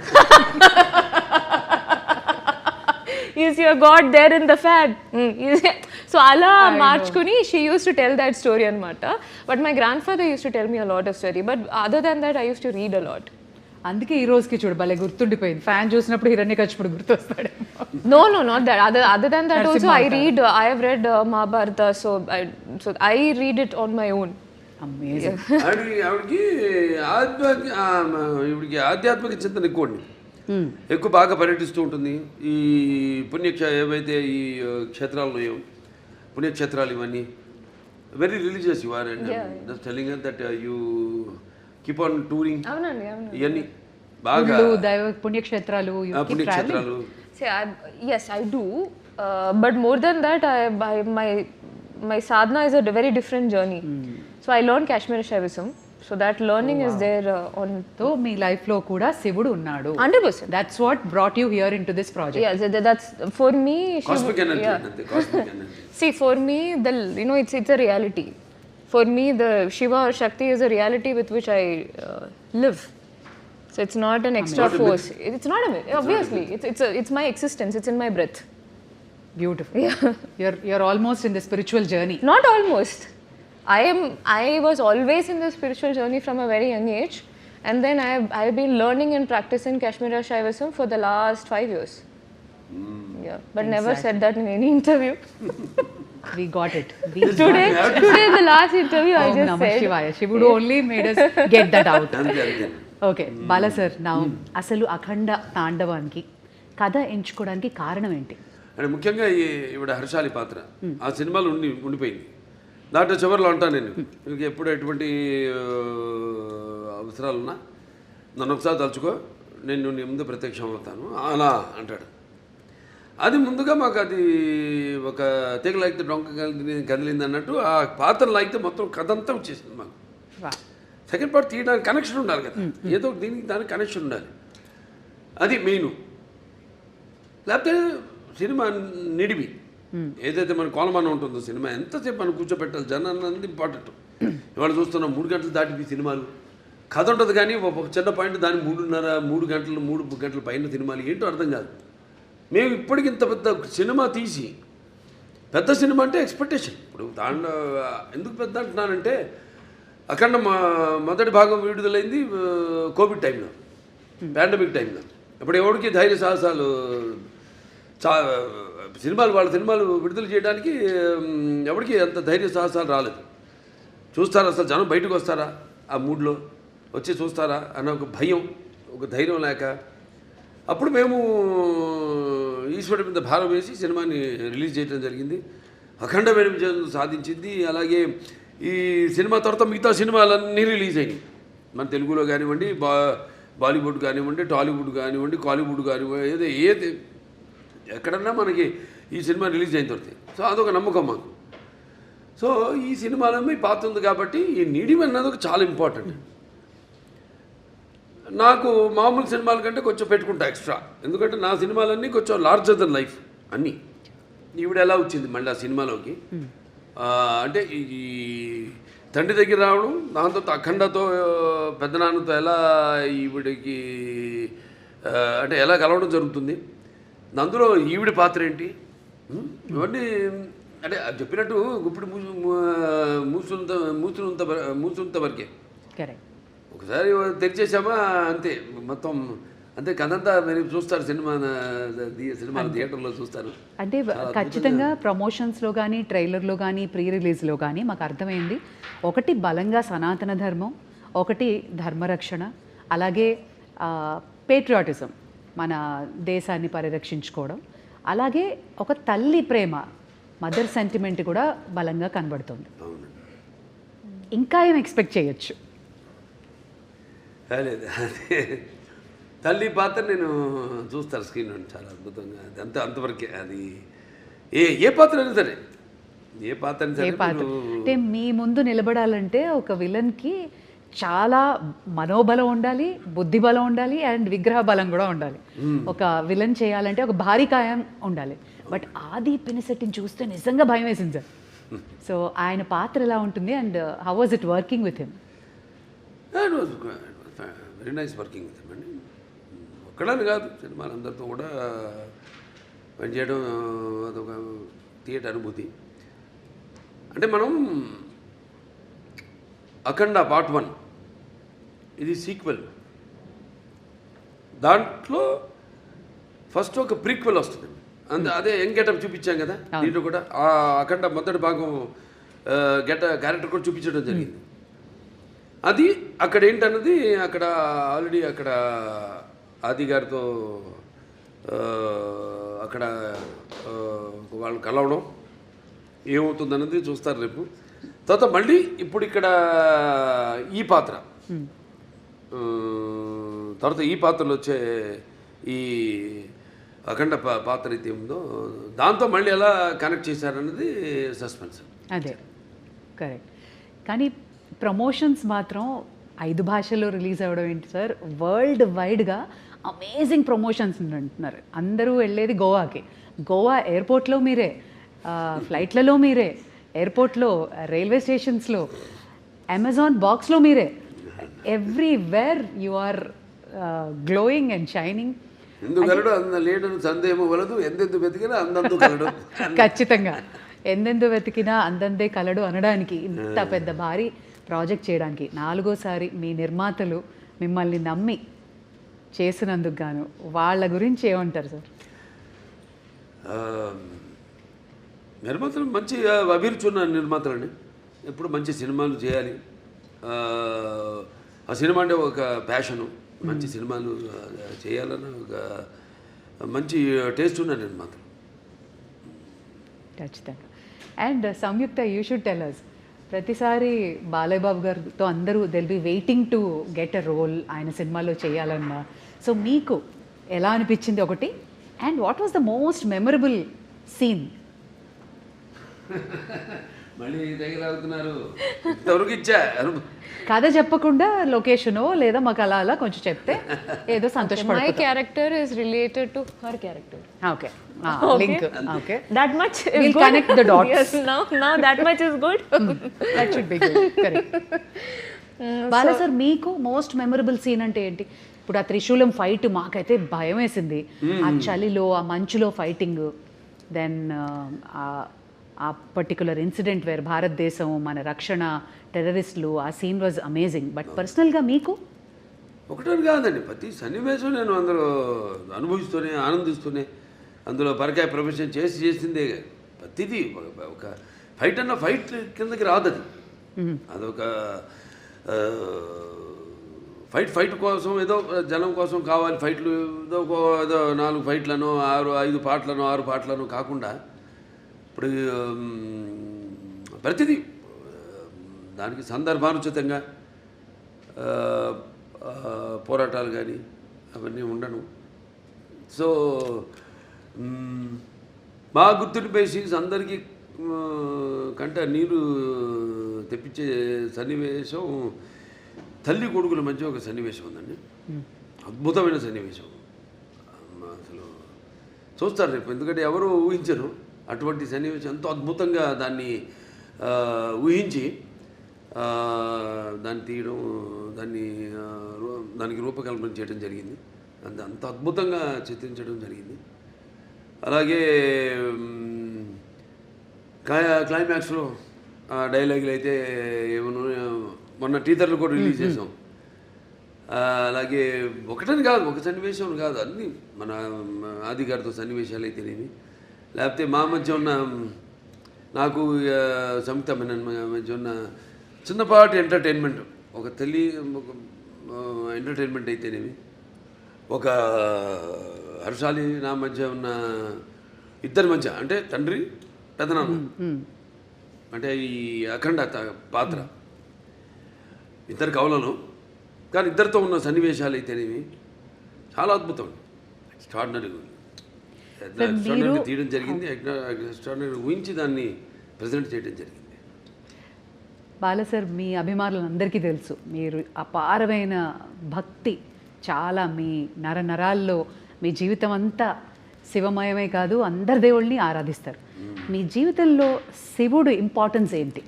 Is your God there in the fan? So అలా మార్చుకుని she used to tell that story అనమాట. But my grandfather used to tell me a lot of story. But other than that I used to read a lot. అందుకే ఈ రోజుకి చూడు భలే గుర్తుండిపోయింది. Fan చూసినప్పుడు హిరణ్యకశిపుడు గుర్తొస్తాడు. No, not that. Other than that also I have read Mahabharata. So I read it on my own. Amazing. ఆవిడకి ఆధ్యాత్మిక చింతన ఎక్కువ బాగా పర్యటిస్తూ ఉంటుంది. ఈ ఏవైతే ఈ క్షేత్రాలు ఉన్నాయో, పుణ్యక్షేత్రాలు ఇవన్నీ very religious you are. And just telling that you keep on touring. అవునండి. ఇవన్నీ బాగా పుణ్యక్షేత్రాలు. Yes, I do. But more than that, my sadhana is a very different journey. So I learned Kashmiri Shaivism. So that learning is there on so మీ లైఫ్లో కూడా శివుడు ఉన్నాడు. 100%. That's what brought you here into this project. Yeah, that's for me. Cosmic energy అంతే, cosmic energy. See, for me, it's a reality. For me, the Shiva or Shakti is a reality with which I live. So it's not an extra Not a force. It's not a myth. Obviously, it's my existence. It's in my breath. Beautiful. you're almost in the spiritual journey. Not almost. I was always in the spiritual journey from a very young age, and then I've been learning and practicing Kashmiri Shaivism for the last 5 years. Yeah, but never said that in any interview. We got it. Today, the last interview, I Om just Namah said. Shivaya. Shivudu only made us get that out. అంతే అంతే. Okay Bala sir, నా అసలు అఖండ తాండవానికి కథ ఎంచుకోవడానికి కారణం ఏంటి? అంటే ముఖ్యంగా ఈవిడ హర్షాలి పాత్ర ఆ సినిమాలో ఉండిపోయింది. దాంట్లో చివరిలో అంటాను నేను, మీకు ఎప్పుడు ఎటువంటి అవసరాలున్నా నన్ను ఒకసారి తలుచుకో, నేను నీ ముందు ప్రత్యక్షం అవుతాను అలా అంటాడు. అది ముందుగా మాకు అది ఒక తీగ లాగితే డొంక కదిలింది అన్నట్టు ఆ పాత్ర లాగితే మొత్తం కథ అంతా వచ్చేసింది మాకు. సెకండ్ పార్ట్ తీయడానికి కనెక్షన్ ఉండాలి కదా, ఏదో దీనికి దానికి కనెక్షన్ ఉండాలి, అది మెయిన్. లేకపోతే సినిమా నిడివి ఏదైతే మన కోలమానం ఉంటుందో సినిమా ఎంతసేపు మనం కూర్చోబెట్టాలి, జనాన్ని అన్నది ఇంపార్టెంట్. ఇవాళ చూస్తున్నాం 3 గంటలు దాటిపి సినిమాలు, కథ ఉంటుంది కానీ ఒక చిన్న పాయింట్ దాన్ని 3 గంటల పైన సినిమాలు ఏంటో అర్థం కాదు. మేము ఇప్పటికి ఇంత పెద్ద సినిమా తీసి, పెద్ద సినిమా అంటే ఎక్స్పెక్టేషన్. ఇప్పుడు దాంట్లో ఎందుకు పెద్ద అంటున్నానంటే, అఖండ మొదటి భాగం విడుదలైంది కోవిడ్ టైంలో, పాండమిక్ టైంలో. ఇప్పుడు ఎవరికి ధైర్య సాహసాలు వాళ్ళ సినిమాలు విడుదల చేయడానికి ఎవరికి అంత ధైర్య సాహసాలు రాలేదు. చూస్తారా అసలు జనం బయటకు వస్తారా, ఆ మూడ్లో వచ్చి చూస్తారా అన్న ఒక భయం, ఒక ధైర్యం లేక అప్పుడు మేము ఈశ్వరుడి మీద భారం వేసి సినిమాని రిలీజ్ చేయడం జరిగింది. అఖండమైన విజయం సాధించింది. అలాగే ఈ సినిమా తర్వాత మిగతా సినిమాలన్నీ రిలీజ్ అయినాయి. మన తెలుగులో కానివ్వండి, బాలీవుడ్ కానివ్వండి, టాలీవుడ్ కానివ్వండి, కాలీవుడ్ కానివ్వండి, ఏది ఎక్కడన్నా మనకి ఈ సినిమా రిలీజ్ అయిన తర్వాత. సో అదొక నమ్మకం మాకు. సో ఈ సినిమాలో మీ పాత్ర ఉంది కాబట్టి ఈ నీడిమ్ అన్నది ఒక చాలా ఇంపార్టెంట్. నాకు మామూలు సినిమాల కంటే కొంచెం పెట్టుకుంటా ఎక్స్ట్రా, ఎందుకంటే నా సినిమాలన్నీ కొంచెం లార్జర్ దెన్ లైఫ్ అన్నీ. ఈవిడ ఎలా వచ్చింది మళ్ళీ ఆ సినిమాలోకి అంటే ఈ తండ్రి దగ్గర రావడం, దాంతో అఖండతో పెద్దనాన్నతో ఎలా ఈవిడికి అంటే ఎలా కలవడం జరుగుతుంది, అందులో ఈవిడి పాత్ర ఏంటి, ఇవన్నీ అంటే చెప్పినట్టు ఇప్పుడు మూసునంత వరకే. ఒకసారి తెరిచేసామా అంతే, మొత్తం అంతే కథంతా మీరు చూస్తారు. సినిమా థియేటర్లో చూస్తారు. అంటే ఖచ్చితంగా ప్రమోషన్స్లో కానీ, ట్రైలర్లో కానీ, ప్రీ రిలీజ్లో కానీ మాకు అర్థమైంది, ఒకటి బలంగా సనాతన ధర్మం, ఒకటి ధర్మరక్షణ, అలాగే పేట్రియాటిజం, మన దేశాన్ని పరిరక్షించుకోవడం, అలాగే ఒక తల్లి ప్రేమ, మదర్ సెంటిమెంట్ కూడా బలంగా కనబడుతుంది. ఇంకా ఏం ఎక్స్పెక్ట్ చేయొచ్చు? లేదు, అదే తల్లి పాత్ర నేను చూస్తాను స్క్రీన్ నుండి చాలా అద్భుతంగా. అది అంతవరకే. అది ఏ పాత్ర అయినా సరే, ఏ పాత్ర అయినా సరే. అంటే మీ ముందు నిలబడాలంటే ఒక విలన్కి చాలా మనోబలం ఉండాలి, బుద్ధి బలం ఉండాలి, అండ్ విగ్రహ బలం కూడా ఉండాలి. ఒక విలన్ చేయాలంటే ఒక భారీ కాయం ఉండాలి. బట్ ఆది పినిశెట్టిని చూస్తే నిజంగా భయం వేసింది సార్. సో ఆయన పాత్ర ఎలా ఉంటుంది and how was it working with him? Very nice working with him అండి. ఒక్కడని కాదు, సినిమాలు అందరితో కూడా పనిచేయడం అదొక థియేటర్ అనుభూతి. అంటే మనం అఖండ పార్ట్ 1 ఇది సీక్వెల్, దాంట్లో ఫస్ట్ ఒక ప్రీక్వెల్ వస్తుంది. అదే యంగ్ గెటప్ చూపించాం కదా, దీంట్లో కూడా ఆ అఖండ మొదటి భాగం క్యారెక్టర్ కూడా చూపించడం జరిగింది. అది అక్కడ ఏంటన్నది అక్కడ ఆల్రెడీ అక్కడ ఆది గారితో అక్కడ వాళ్ళు కలవడం ఏమవుతుందన్నది చూస్తారు రేపు. తర్వాత మళ్ళీ ఇప్పుడు ఇక్కడ ఈ పాత్ర, తర్వాత ఈ పాత్రలో వచ్చే ఈ అఖండ పాత్ర అయితే ఉందో దాంతో మళ్ళీ ఎలా కనెక్ట్ చేశారన్నది సస్పెన్స్. అదే కరెక్ట్. కానీ ప్రమోషన్స్ మాత్రం 5 భాషల్లో రిలీజ్ అవ్వడం ఏంటి సార్, వరల్డ్ వైడ్గా అమేజింగ్ ప్రమోషన్స్ అంటున్నారు. అందరూ వెళ్ళేది గోవాకి. గోవా ఎయిర్పోర్ట్లో మీరే, ఫ్లైట్లలో మీరే, ఎయిర్పోర్ట్లో, రైల్వే స్టేషన్స్లో, అమెజాన్ బాక్స్లో మీరే, everywhere you are glowing and shining. ఎందుకలడు అంద లేడను సందేహము వలదు, ఎందెందు వెతికినా అందందు కలడు. ఖచ్చితంగా ఎందెందు వెతికినా అందందే కలడు అనడానికి, ఇంత పెద్ద భారీ ప్రాజెక్ట్ చేయడానికి 4వసారి మీ నిర్మాతలు మిమ్మల్ని నమ్మి చేసినందుకు గాను వాళ్ళ గురించి ఏమంటారు సార్? నిర్మాతలు మంచి అభిరుచి ఉన్న నిర్మాతలండి. ఎప్పుడు మంచి సినిమాలు చేయాలి, ఆ సినిమా అంటే ఒక ప్యాషను, మంచి సినిమాలు చేయాలన్న ఒక మంచి టేస్ట్ ఉన్న నిర్మాతలు. ఖచ్చితంగా. And Samyuktha, you should tell us, ప్రతిసారి బాలయ్య బాబు గారితో అందరూ they'll be waiting to get a role ఆయన సినిమాలో చేయాలన్నా. సో మీకు ఎలా అనిపించింది ఒకటి, and what was the most memorable scene? మళ్ళీ దగ్గర అవుతున్నారు, ఇంతవరకు ఇచ్చా. కథ చెప్పకుండా లొకేషనో లేదా మాకు అలా అలా కొంచెం చెప్తే ఏదో My సంతోషపడతాం. character is related to her character. Okay, link. Okay, That much is We'll good. connect the dots. Yes, now that much is good. That should be good. Correct. Bala sir, మీకు మోస్ట్ మెమరబుల్ సీన్ అంటే ఏంటి? ఇప్పుడు ఆ త్రిశూలం fight మాకైతే భయం వేసింది. ఆ చలిలో, ఆ మంచులో ఫైటింగ్, దెన్ ఆ పర్టికులర్ ఇన్సిడెంట్ వేర్ భారతదేశం, మన రక్షణ, టెర్రరిస్టులు, ఆ సీన్ వాజ్ అమేజింగ్. బట్ పర్సనల్గా మీకు? ఒకటని కాదండి, ప్రతి సన్నివేశం నేను అందులో అనుభవిస్తూనే, ఆనందిస్తూనే, అందులో పరకాయ ప్రొఫెషన్ చేసిందే. ప్రతిదీ ఒక ఫైట్ అన్న ఫైట్ కిందకి రాదు అది. అదొక ఫైట్ కోసం, ఏదో జనం కోసం కావాలి ఫైట్లు, ఏదో 4 ఫైట్లను 5 పాటలను 6 పాటలను కాకుండా ఇప్పుడు ప్రతిదీ దానికి సందర్భానుచితంగా పోరాటాలు కానీ అవన్నీ ఉండను. సో మా గుర్తుండిపోయే సీన్స్ అందరికీ కంట నీరు తెప్పించే సన్నివేశం తల్లి కొడుకుల మధ్య ఒక సన్నివేశం ఉందండి. అద్భుతమైన సన్నివేశం. అసలు చూస్తారు రేపు, ఎందుకంటే ఎవరు ఊహించరు అటువంటి సన్నివేశం. ఎంతో అద్భుతంగా దాన్ని ఊహించి దాన్ని తీయడం, దానికి రూపకల్పన చేయడం జరిగింది. అంత అద్భుతంగా చిత్రించడం జరిగింది. అలాగే క్లైమాక్స్లో డైలాగులు అయితే ఏమన్నా మొన్న టీజర్లు కూడా రిలీజ్ చేసాం. అలాగే ఒకటని కాదు, ఒక సన్నివేశం కాదు, అన్నీ మన ఆది గారితో సన్నివేశాలు అయితేనేమి, లేకపోతే మా మధ్య ఉన్న, నాకు సంయుక్త మధ్య ఉన్న చిన్నపాటి ఎంటర్టైన్మెంట్, ఒక ఎంటర్టైన్మెంట్ అయితేనేమి, ఒక హర్షాలి నా మధ్య ఉన్న ఇద్దరి మధ్య, అంటే తండ్రి పెదనాన్న, అంటే ఈ అఖండ పాత్ర, ఇద్దరు కవులను, కానీ ఇద్దరితో ఉన్న సన్నివేశాలు అయితేనేవి చాలా అద్భుతం. ఎక్స్ట్రాడినరీ తీయడం జరిగింది. ఎక్స్ట్రాడినరీ ఊహించి దాన్ని ప్రజెంట్ చేయడం జరిగింది. బాలా సార్, మీ అభిమానులందరికీ తెలుసు మీరు అపారమైన భక్తి, చాలా మీ నరాల్లో, మీ జీవితం అంతా శివమయమే కాదు, అందరి దేవుళ్ళని ఆరాధిస్తారు. మీ జీవితంలో శివుడు ఇంపార్టెన్స్ ఏంటి?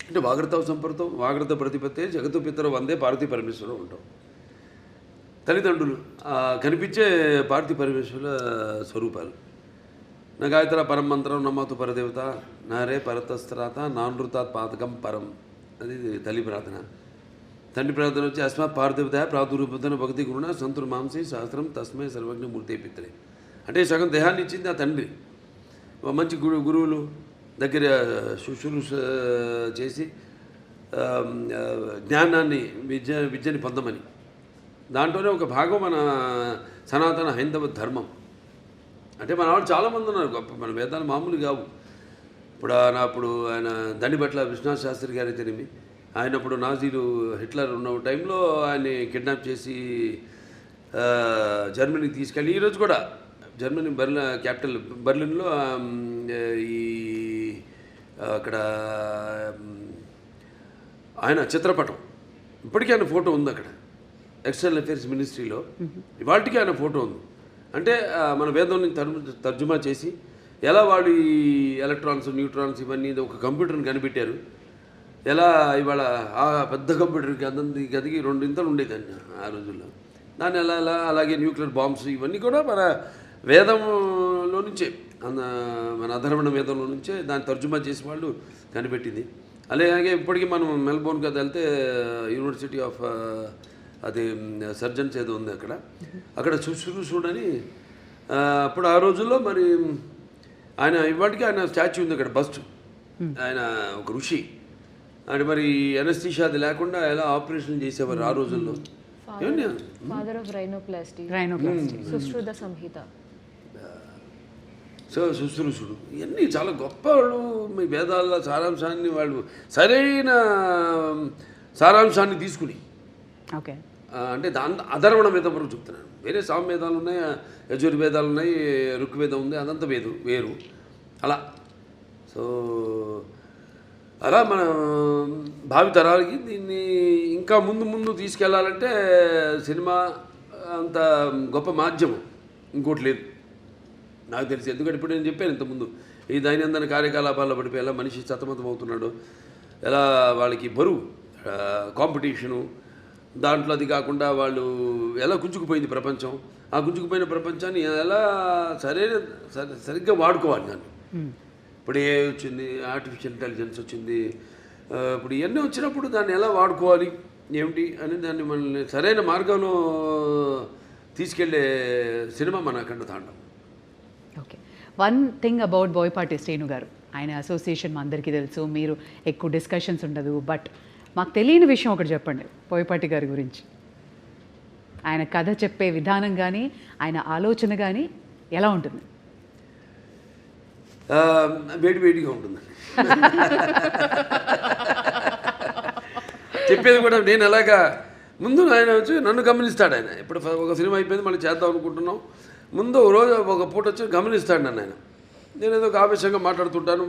అంటే వాగ్రత సంపర్తం, వాగ్రత ప్రతిపత్తే జగత్తు పితరు వందే పార్వతీ పరమేశ్వరం ఉంటాం. తల్లిదండ్రులు కనిపించే పార్వతీ పరమేశ్వరుల స్వరూపాలు. నా గాయత్ర పరమంత్రం నమ్మతు పరదేవత నారే పరతస్త్రాత నానృతాత్ పాతకం పరం, అది తల్లి ప్రార్థన. తండ్రి ప్రార్థన వచ్చి అస్మాత్ పార్థివత ప్రాదురూపతన భక్తి గురుణ సంతుర్ మాంసి శాస్త్రం తస్మై సర్వజ్ఞ మూర్తి పిత్రే. అంటే సగం దేహాన్ని ఇచ్చింది ఆ తండ్రి. మంచి గురువులు దగ్గర శుశ్రూష చేసి జ్ఞానాన్ని, విద్యని పొందమని. దాంట్లోనే ఒక భాగం మన సనాతన హైందవ ధర్మం. అంటే మన వాళ్ళు చాలామంది ఉన్నారు గొప్ప, మన వేదాలు మామూలు కావు. ఇప్పుడు ఆయన దండిబట్ల విశ్వనాథ్ శాస్త్రి గారు అయితేనేమి, ఆయన అప్పుడు నాజీలు హిట్లర్ ఉన్న టైంలో ఆయన్ని కిడ్నాప్ చేసి జర్మనీకి తీసుకెళ్ళి, ఈరోజు కూడా జర్మనీ క్యాపిటల్ బర్లిన్లో ఈ అక్కడ ఆయన చిత్రపటం ఇప్పటికీ ఆయన ఫోటో ఉంది అక్కడ ఎక్స్టర్నల్ అఫేర్స్ మినిస్ట్రీలో ఇవాళకి ఆయన ఫోటో ఉంది. అంటే మన వేదాన్ని తర్జుమా చేసి ఎలా వాళ్ళు ఈ ఎలక్ట్రాన్స్ న్యూట్రాన్స్ ఇవన్నీ ఒక కంప్యూటర్ని కనిపెట్టారు, ఎలా ఇవాళ ఆ పెద్ద కంప్యూటర్కి అదంది గదికి 2 ఇంతలు ఉండేదాన్ని ఆ రోజుల్లో, దాన్ని ఎలా ఎలా అలాగే న్యూక్లియర్ బాంబ్స్ ఇవన్నీ కూడా మన వేదంలో నుంచే మన అధర్వణ వేదంలో నుంచే దాన్ని తర్జుమా చేసి వాళ్ళు కనిపెట్టింది. అలాగే ఇప్పటికీ మనం మెల్బోర్న్ కదా వెళ్తే యూనివర్సిటీ ఆఫ్ అది సర్జన్స్ ఏదో ఉంది అక్కడ శుశ్రూషుడని అప్పుడు ఆ రోజుల్లో మరి ఆయన ఇవాటికి ఆయన స్టాచ్యూ ఉంది అక్కడ బస్ట్, ఆయన ఒక ఋషి. అంటే మరి ఎనస్థీషియా అది లేకుండా ఎలా ఆపరేషన్ చేసేవారు ఆ రోజుల్లో. Father of rhinoplasty, Sushruta Samhita. So శుశ్రూషుడు ఇవన్నీ చాలా గొప్ప వాళ్ళు. మీ వేదాల సారాంశాన్ని వాళ్ళు సరైన సారాంశాన్ని తీసుకుని ఓకే అంటే అధర్వణ వేదం వరకు చెప్తున్నాను. వేరే సామవేదాలు ఉన్నాయి, యజుర్వేదాలు ఉన్నాయి, ఋగ్వేదం ఉంది, అదంతా వేరు అలా. సో అలా మన భావితరాలకి దీన్ని ఇంకా ముందు తీసుకెళ్లాలంటే సినిమా అంత గొప్ప మాధ్యమం ఇంకోటి లేదు నాకు తెలిసి. ఎందుకంటే ఇప్పుడు నేను చెప్పాను ఇంతకుముందు ఈ దైనందిన కార్యకలాపాల్లో పడిపోయి ఎలా మనిషి సతమతం అవుతున్నాడు, ఎలా వాళ్ళకి బరువు కాంపిటీషను, దాంట్లో అది కాకుండా వాళ్ళు ఎలా గుంజుకుపోయింది ప్రపంచం, ఆ గుంజుకుపోయిన ప్రపంచాన్ని ఎలా సరిగ్గా వాడుకోవాలి దాన్ని. ఇప్పుడు ఏ వచ్చింది, ఆర్టిఫిషియల్ ఇంటెలిజెన్స్ వచ్చింది, ఇప్పుడు ఇవన్నీ వచ్చినప్పుడు దాన్ని ఎలా వాడుకోవాలి ఏమిటి అని దాన్ని మనల్ని సరైన మార్గంలో తీసుకెళ్లే సినిమా మన అఖండ తాండవం. Okay, one thing about Boyapati Srinu గారు, ఆయన అసోసియేషన్ మా అందరికీ తెలుసు, మీరు ఎక్కువ డిస్కషన్స్ ఉండదు, బట్ మాకు తెలియని విషయం ఒకటి చెప్పండి బోయపాటి గారి గురించి. ఆయన కథ చెప్పే విధానం కానీ ఆయన ఆలోచన కానీ ఎలా ఉంటుంది? వేడిగా ఉంటుందండి. చెప్పేది కూడా నేను ఎలాగా ముందు ఆయన వచ్చి నన్ను గమనిస్తాడు. ఆయన ఇప్పుడు ఒక సినిమా అయిపోయింది మళ్ళీ చేద్దాం అనుకుంటున్నాం, ముందు రోజు ఒక పూట వచ్చి గమనిస్తాడు నన్ను ఆయన. నేను ఏదో ఒక ఆవేశంగా మాట్లాడుతుంటాను.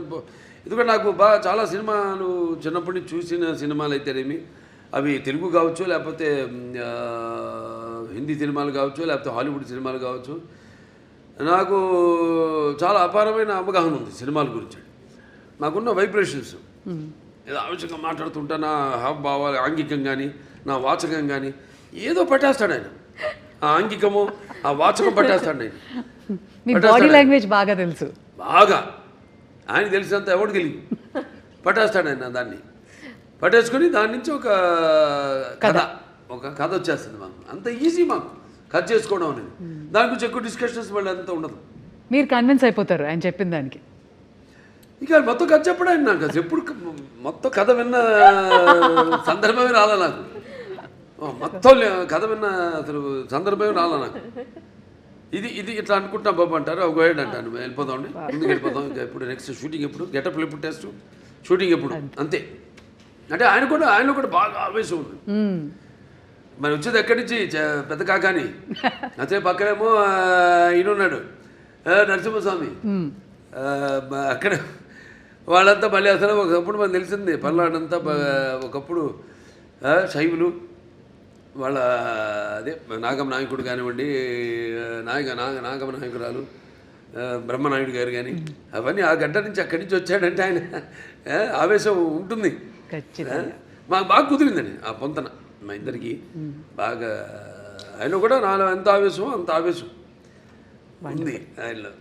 ఎందుకంటే నాకు చాలా సినిమాలు చిన్నప్పటి నుంచి చూసిన సినిమాలు అయితేనేమి, అవి తెలుగు కావచ్చు, లేకపోతే హిందీ సినిమాలు కావచ్చు, లేకపోతే హాలీవుడ్ సినిమాలు కావచ్చు, నాకు చాలా అపారమైన అవగాహన ఉంది సినిమాల గురించి. నాకున్న వైబ్రేషన్స్ ఏదో ఆవేశంగా మాట్లాడుతుంటా, నా హావభావాలు ఆంగికం కానీ నా వాచకం కానీ ఏదో పట్టేస్తాడు ఆయన. ఆ ఆంగికము ఆ వాచకం పట్టేస్తాడు ఆయన. మీ బాడీ లాంగ్వేజ్ బాగా తెలుసు, బాగా ఆయన తెలిసినంత ఎవరికి తెలియదు. పట్టేస్తాడు ఆయన దాన్ని, పట్టేసుకొని దాని నుంచి ఒక కథ వచ్చేస్తుంది మాకు. అంత ఈజీ మాకు కథ చేసుకోవడం అనేది. దాని గురించి ఎక్కువ డిస్కషన్స్ మళ్ళీ అంత ఉండదు. మీరు కన్విన్స్ అయిపోతారు ఆయన చెప్పిన దానికి. ఇక మొత్తం కథ చెప్పడం ఆయన నాకు అసలు ఎప్పుడు మొత్తం కథ విన్న సందర్భమే రాలే నాకు. మొత్తం కథ విన్న అసలు సందర్భమే రాలే నాకు. ఇది ఇట్లా అనుకుంటున్నా బాబు అంటారు, ఒక గైడ్ అంటాను, వెళ్ళిపోదామండి ముందుకు వెళ్ళిపోదాం, ఇంకా ఎప్పుడు నెక్స్ట్ షూటింగ్ ఎప్పుడు, గెటప్లు ఎప్పుడు టెస్ట్, షూటింగ్ ఎప్పుడు, అంతే. అంటే ఆయనలో కూడా బాగా ఆవేశం ఉంది. మరి వచ్చేది ఎక్కడి నుంచి పెద్ద కాకాని, అదే పక్కనేమో ఈయనున్నాడు నరసింహస్వామి, అక్కడ వాళ్ళంతా మళ్ళీ అసలు ఒకప్పుడు మనకు తెలిసింది పల్నాడంతా ఒకప్పుడు శైవులు, వాళ్ళ అదే నాగమ నాయకుడు కానివ్వండి, నాగమ నాయకురాలు బ్రహ్మనాయుడు గారు కానీ, అవన్నీ ఆ గడ్డ నుంచి అక్కడి నుంచి వచ్చాడంటే ఆయన ఆవేశం ఉంటుంది. మాకు బాగా కుదిరిందండి ఆ పొంతన మా ఇద్దరికి బాగా. ఆయన కూడా నాలో ఎంత ఆవేశమో అంత ఆవేశం ఉంది ఆయనలో.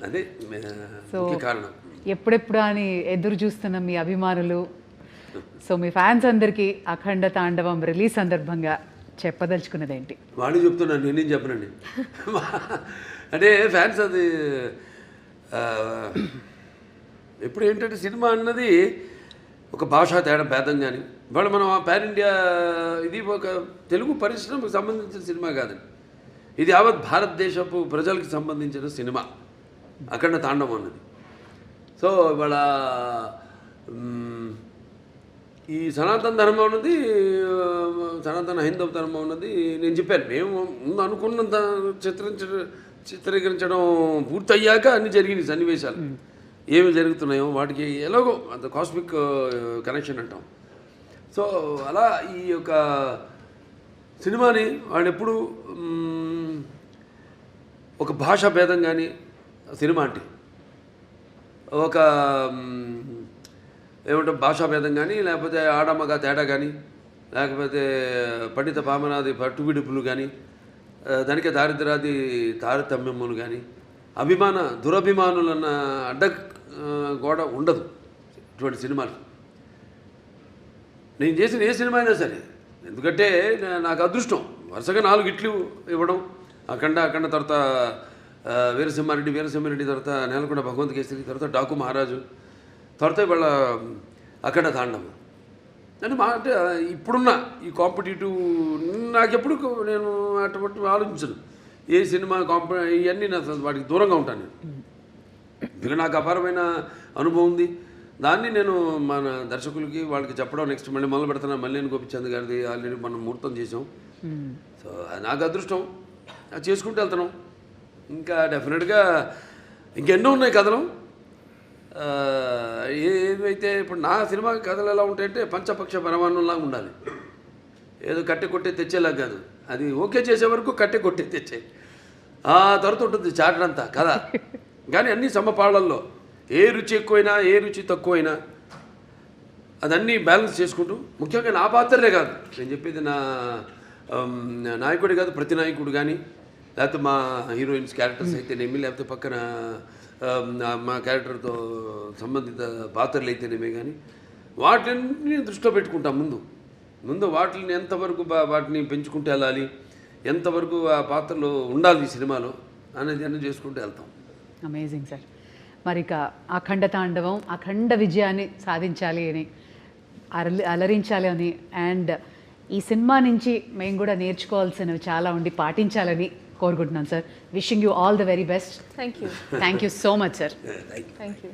అదే ముఖ్య కారణం. ఎప్పుడెప్పుడు అని ఎదురు చూస్తున్న మీ అభిమానులు, సో మీ ఫ్యాన్స్ అందరికీ అఖండ తాండవం రిలీజ్ సందర్భంగా చెప్పదలుచుకున్నది ఏంటి? వాళ్ళు చెప్తున్నాను, నేనేం చెప్పనండి. అంటే ఫ్యాన్స్ అది ఎప్పుడు ఏంటంటే సినిమా అన్నది ఒక భాషా భేదం కానీ, ఇవాళ మనం ఆ పాన్ ఇండియా, ఇది ఒక తెలుగు పరిశ్రమకు సంబంధించిన సినిమా కాదండి, ఇది యావత్ భారతదేశపు ప్రజలకు సంబంధించిన సినిమా అఖండ తాండవం అన్నది. సో ఇవాళ ఈ సనాతన ధర్మం ఉన్నది, సనాతన హైందవ ధర్మం ఉన్నది, నేను చెప్పాను మేము ముందు అనుకున్నంత చిత్రీకరించడం పూర్తయ్యాక అన్నీ జరిగినాయి సన్నివేశాలు, ఏమి జరుగుతున్నాయో వాటికి ఎలాగో అంత కాస్మిక్ కనెక్షన్ అంటాం. సో అలా ఈ యొక్క సినిమాని వాళ్ళు ఎప్పుడు ఒక భాషా భేదం కానీ సినిమా అంటే ఒక ఏమంటారు భాషా భేదం కానీ లేకపోతే ఆడమ్మగా తేడా కానీ లేకపోతే పండిత పామనాది పట్టువిడుపులు కానీ దానికే దారిద్రాది తారతమ్యములు కానీ దురభిమానులన్న గోడ ఉండదు ఇటువంటి సినిమాలు. నేను చేసిన ఏ సినిమా అయినా సరే, ఎందుకంటే నాకు అదృష్టం వరుసగా 4 హిట్లు ఇవ్వడం, అఖండ తర్వాత వీరసింహారెడ్డి తర్వాత నేలకొండ భగవంత్ కేసరి, తర్వాత డాకు మహారాజు, తర్వాత ఇవాళ అఖండ తాండవం అంటే ఇప్పుడున్న ఈ కాంపిటేటివ్ నాకెప్పుడు నేను అటువంటి ఆలోచించను. ఏ సినిమా ఇవన్నీ నా వాటికి దూరంగా ఉంటాను నేను. ఇలా నాకు అపారమైన అనుభవం ఉంది. దాన్ని నేను మన దర్శకులకి వాళ్ళకి చెప్పడం, నెక్స్ట్ మళ్ళీ మొదలు పెడుతున్నా మల్లేని గోపిచంద్ గారిది ఆల్రెడీ మనం ముహూర్తం చేసాం. సో నాకు అదృష్టం, అది చేసుకుంటూ వెళ్తున్నాం. ఇంకా డెఫినెట్గా ఇంకెన్నో ఉన్నాయి కథలు. ఏమైతే ఇప్పుడు నా సినిమా కథలు ఎలా ఉంటాయంటే పంచపక్ష పరమాన్నంలాగా ఉండాలి. ఏదో కట్టె కొట్టే తెచ్చేలా కాదు, అది ఓకే చేసే వరకు కట్టె కొట్టే తెచ్చే ఆ తర్వాత ఉంటుంది చాటడంతా కథ. కానీ అన్ని సమపాళ్ళల్లో ఏ రుచి ఎక్కువైనా ఏ రుచి తక్కువైనా అదన్నీ బ్యాలెన్స్ చేసుకుంటూ, ముఖ్యంగా నా పాత్రలే కాదు నేను చెప్పేది, నా నాయకుడి కాదు ప్రతి నాయకుడు కానీ, లేకపోతే మా హీరోయిన్స్ క్యారెక్టర్స్ అయితేనేమి, లేకపోతే పక్కన మా క్యారెక్టర్తో సంబంధిత పాత్రలు అయితేనేమే కానీ వాటిని దృష్టిలో పెట్టుకుంటాం. ముందు వాటిని ఎంతవరకు వాటిని పెంచుకుంటూ వెళ్ళాలి, ఎంతవరకు ఆ పాత్రలో ఉండాలి ఈ సినిమాలో అనేది అన్నీ చేసుకుంటూ వెళ్తాం. Amazing sir. మరి ఇక అఖండ తాండవం అఖండ విజయాన్ని సాధించాలి అని, అలరించాలి అని, అండ్ ఈ సినిమా నుంచి మేము కూడా నేర్చుకోవాల్సినవి చాలా ఉండి పాటించాలని కోరుకుంటున్నాను sir. Wishing you all the very best. Thank you. Thank you so much sir. Thank you.